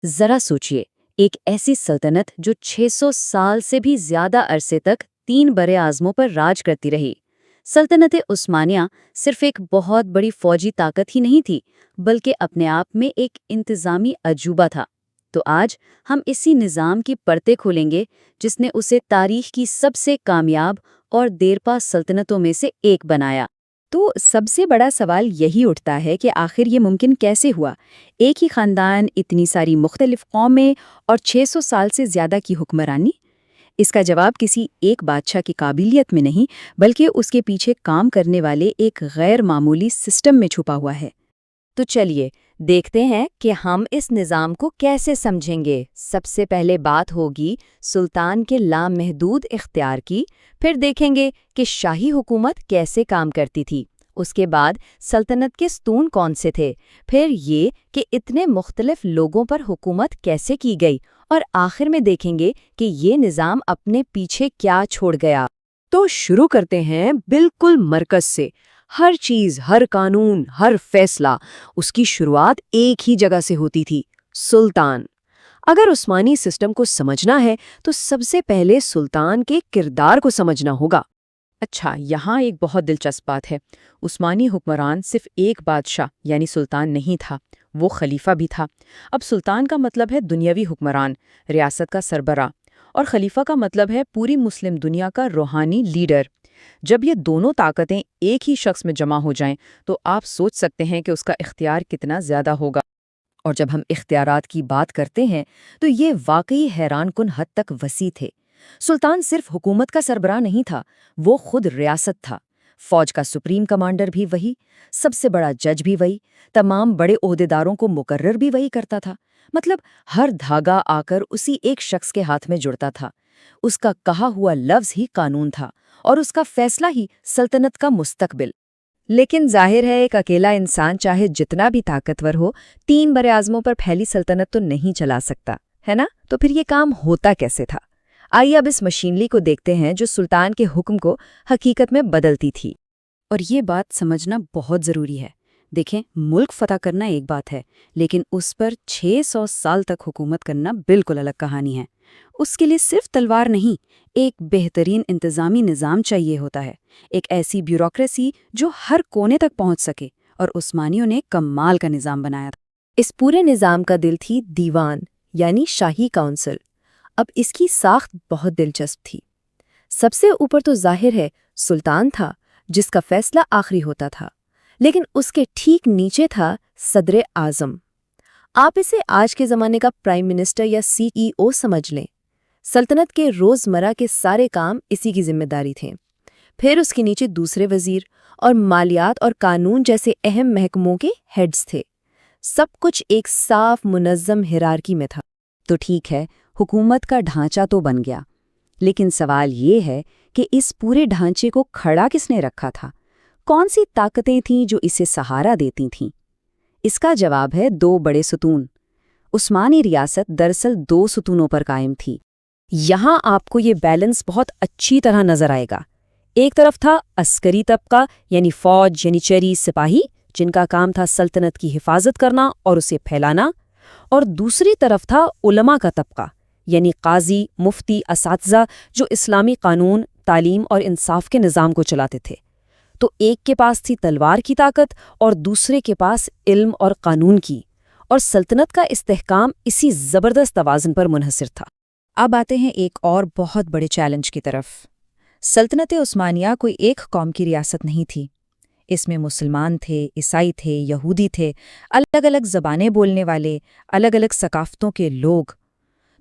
ذرا سوچئے، ایک ایسی سلطنت جو 600 سال سے بھی زیادہ عرصے تک 3 برے اعظموں پر راج کرتی رہی۔ سلطنت عثمانیہ صرف ایک بہت بڑی فوجی طاقت ہی نہیں تھی، بلکہ اپنے آپ میں ایک انتظامی عجوبہ تھا۔ تو آج ہم اسی نظام کی پرتیں کھولیں گے جس نے اسے تاریخ کی سب سے کامیاب اور دیرپا سلطنتوں میں سے ایک بنایا۔ تو سب سے بڑا سوال یہی اٹھتا ہے کہ آخر یہ ممکن کیسے ہوا؟ ایک ہی خاندان، اتنی ساری مختلف قومیں اور 600 سال سے زیادہ کی حکمرانی؟ اس کا جواب کسی ایک بادشاہ کی قابلیت میں نہیں، بلکہ اس کے پیچھے کام کرنے والے ایک غیر معمولی سسٹم میں چھپا ہوا ہے۔ تو چلیے دیکھتے ہیں کہ ہم اس نظام کو کیسے سمجھیں گے۔ سب سے پہلے بات ہوگی سلطان کے لامحدود اختیار کی، پھر دیکھیں گے کہ شاہی حکومت کیسے کام کرتی تھی، اس کے بعد سلطنت کے ستون کون سے تھے، پھر یہ کہ اتنے مختلف لوگوں پر حکومت کیسے کی گئی، اور آخر میں دیکھیں گے کہ یہ نظام اپنے پیچھے کیا چھوڑ گیا۔ تو شروع کرتے ہیں بالکل مرکز سے۔ ہر چیز، ہر قانون، ہر فیصلہ، اس کی شروعات ایک ہی جگہ سے ہوتی تھی: سلطان۔ اگر عثمانی سسٹم کو سمجھنا ہے تو سب سے پہلے سلطان کے کردار کو سمجھنا ہوگا۔ اچھا، یہاں ایک بہت دلچسپ بات ہے۔ عثمانی حکمران صرف ایک بادشاہ یعنی سلطان نہیں تھا، وہ خلیفہ بھی تھا۔ اب سلطان کا مطلب ہے دنیاوی حکمران، ریاست کا سربراہ، اور خلیفہ کا مطلب ہے پوری مسلم دنیا کا روحانی لیڈر۔ جب یہ دونوں طاقتیں ایک ہی شخص میں جمع ہو جائیں تو آپ سوچ سکتے ہیں کہ اس کا اختیار کتنا زیادہ ہوگا۔ اور جب ہم اختیارات کی بات کرتے ہیں تو یہ واقعی حیران کن حد تک وسیع تھے۔ سلطان صرف حکومت کا سربراہ نہیں تھا، وہ خود ریاست تھا۔ فوج کا سپریم کمانڈر بھی وہی، سب سے بڑا جج بھی وہی، تمام بڑے عہدیداروں کو مقرر بھی وہی کرتا تھا۔ مطلب ہر دھاگا آ کر اسی ایک شخص کے ہاتھ میں جڑتا تھا۔ اس کا کہا ہوا لفظ ہی قانون تھا، اور اس کا فیصلہ ہی سلطنت کا مستقبل۔ لیکن ظاہر ہے ایک اکیلا انسان چاہے جتنا بھی طاقتور ہو، 3 برے اعظموں پر پھیلی سلطنت تو نہیں چلا سکتا، ہے نا؟ تو پھر یہ کام ہوتا کیسے تھا؟ آئیے اب اس مشینری کو دیکھتے ہیں جو سلطان کے حکم کو حقیقت میں بدلتی تھی۔ اور یہ بات سمجھنا بہت ضروری ہے۔ دیکھیں، ملک فتح کرنا ایک بات ہے، لیکن اس پر 600 سال تک حکومت کرنا بالکل الگ کہانی ہے۔ اس کے لیے صرف تلوار نہیں، ایک بہترین انتظامی نظام چاہیے ہوتا ہے، ایک ایسی بیوروکریسی جو ہر کونے تک پہنچ سکے، اور عثمانیوں نے کمال کا نظام بنایا تھا۔ اس پورے نظام کا دل تھی دیوان، یعنی شاہی کونسل۔ اب اس کی ساخت بہت دلچسپ تھی۔ سب سے اوپر تو ظاہر ہے سلطان تھا، جس کا فیصلہ آخری ہوتا تھا، لیکن اس کے ٹھیک نیچے تھا صدر اعظم۔ آپ اسے آج کے زمانے کا پرائم منسٹر یا CEO سمجھ لیں۔ سلطنت کے روزمرہ کے سارے کام اسی کی ذمہ داری تھے۔ پھر اس کے نیچے دوسرے وزیر اور مالیات اور قانون جیسے اہم محکموں کے ہیڈز تھے۔ سب کچھ ایک صاف منظم ہیرارکی میں تھا۔ تو ٹھیک ہے، حکومت کا ڈھانچہ تو بن گیا، لیکن سوال یہ ہے کہ اس پورے ڈھانچے کو کھڑا کس نے رکھا تھا؟ کون سی طاقتیں تھیں جو اسے سہارا دیتی تھیں؟ اس کا جواب ہے 2 بڑے ستون۔ عثمانی ریاست دراصل 2 ستونوں پر قائم تھی۔ یہاں آپ کو یہ بیلنس بہت اچھی طرح نظر آئے گا۔ ایک طرف تھا عسکری طبقہ، یعنی فوج، یعنی چری سپاہی، جن کا کام تھا سلطنت کی حفاظت کرنا اور اسے پھیلانا، اور دوسری طرف تھا علماء کا طبقہ، یعنی قاضی، مفتی، اساتذہ، جو اسلامی قانون، تعلیم اور انصاف کے نظام کو چلاتے تھے۔ تو ایک کے پاس تھی تلوار کی طاقت اور دوسرے کے پاس علم اور قانون کی، اور سلطنت کا استحکام اسی زبردست توازن پر منحصر تھا۔ اب آتے ہیں ایک اور بہت بڑے چیلنج کی طرف۔ سلطنت عثمانیہ کوئی ایک قوم کی ریاست نہیں تھی۔ اس میں مسلمان تھے، عیسائی تھے، یہودی تھے، الگ الگ زبانیں بولنے والے، الگ الگ ثقافتوں کے لوگ۔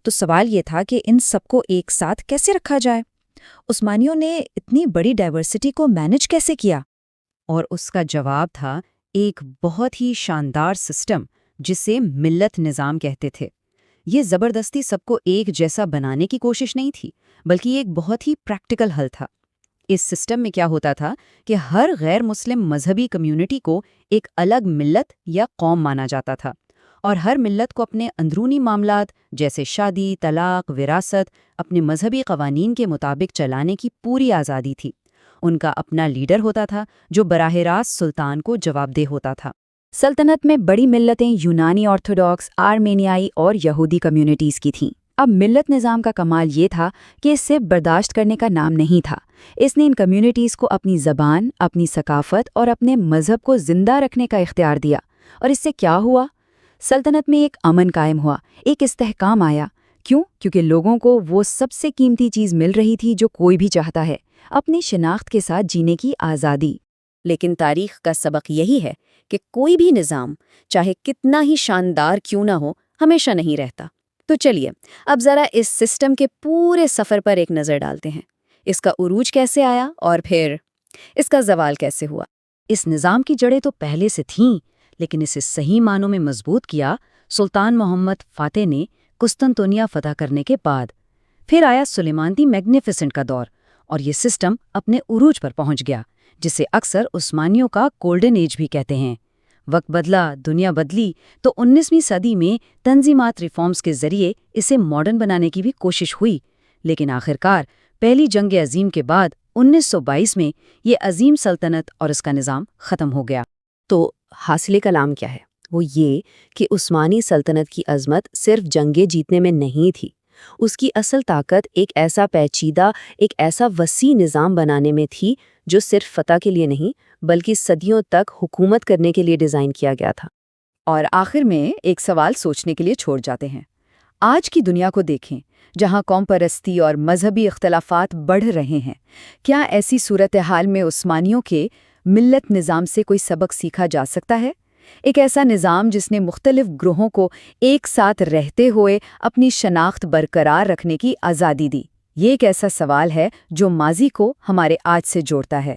تو سوال یہ تھا کہ ان سب کو ایک ساتھ کیسے رکھا جائے؟ عثمانیوں نے اتنی بڑی ڈائیورسٹی کو مینج کیسے کیا؟ اور اس کا جواب تھا ایک بہت ہی شاندار سسٹم جسے ملت نظام کہتے تھے۔ یہ زبردستی سب کو ایک جیسا بنانے کی کوشش نہیں تھی، بلکہ یہ ایک بہت ہی پریکٹیکل حل تھا۔ اس سسٹم میں کیا ہوتا تھا کہ ہر غیر مسلم مذہبی کمیونٹی کو ایک الگ ملت یا قوم مانا جاتا تھا، اور ہر ملت کو اپنے اندرونی معاملات جیسے شادی، طلاق، وراثت اپنے مذہبی قوانین کے مطابق چلانے کی پوری آزادی تھی۔ ان کا اپنا لیڈر ہوتا تھا جو براہ راست سلطان کو جواب دہ ہوتا تھا۔ سلطنت میں بڑی ملتیں یونانی آرتھوڈاکس، آرمینیائی اور یہودی کمیونٹیز کی تھیں۔ اب ملت نظام کا کمال یہ تھا کہ اس سے برداشت کرنے کا نام نہیں تھا۔ اس نے ان کمیونٹیز کو اپنی زبان، اپنی ثقافت اور اپنے مذہب کو زندہ رکھنے کا اختیار دیا۔ اور اس سے کیا ہوا؟ سلطنت میں ایک امن قائم ہوا، ایک استحکام آیا۔ کیوں؟ کیونکہ لوگوں کو وہ سب سے قیمتی چیز مل رہی تھی جو کوئی بھی چاہتا ہے، اپنی شناخت کے ساتھ جینے کی آزادی۔ لیکن تاریخ کا سبق یہی ہے کہ کوئی بھی نظام چاہے کتنا ہی شاندار کیوں نہ ہو، ہمیشہ نہیں رہتا۔ تو چلیے اب ذرا اس سسٹم کے پورے سفر پر ایک نظر ڈالتے ہیں۔ اس کا عروج کیسے آیا اور پھر اس کا زوال کیسے ہوا؟ اس نظام کی جڑیں تو پہلے سے تھیں، لیکن اسے صحیح معنوں میں مضبوط کیا سلطان محمد فاتح نے قسطنطنیہ فتح کرنے کے بعد۔ پھر آیا سلیمان دی میگنیفیسنٹ کا دور، اور یہ سسٹم اپنے عروج پر پہنچ گیا، جسے اکثر عثمانیوں کا گولڈن ایج بھی کہتے ہیں۔ وقت بدلا، دنیا بدلی، تو 19ویں صدی میں تنظیمات ریفارمز کے ذریعے اسے ماڈرن بنانے کی بھی کوشش ہوئی، لیکن آخرکار پہلی جنگ عظیم کے بعد 1922 میں یہ عظیم سلطنت اور اس کا نظام ختم ہو گیا۔ تو حاصل کلام کیا ہے؟ وہ یہ کہ عثمانی سلطنت کی عظمت صرف جنگیں جیتنے میں نہیں تھی، اس کی اصل طاقت ایک ایسا پیچیدہ، ایک ایسا وسیع نظام بنانے میں تھی جو صرف فتح کے لیے نہیں بلکہ صدیوں تک حکومت کرنے کے لیے ڈیزائن کیا گیا تھا۔ اور آخر میں ایک سوال سوچنے کے لیے چھوڑ جاتے ہیں۔ آج کی دنیا کو دیکھیں، جہاں قوم پرستی اور مذہبی اختلافات بڑھ رہے ہیں، کیا ایسی صورتحال میں عثمانیوں کے ملت نظام سے کوئی سبق سیکھا جا سکتا ہے؟ ایک ایسا نظام جس نے مختلف گروہوں کو ایک ساتھ رہتے ہوئے اپنی شناخت برقرار رکھنے کی آزادی دی۔ یہ ایک ایسا سوال ہے جو ماضی کو ہمارے آج سے جوڑتا ہے۔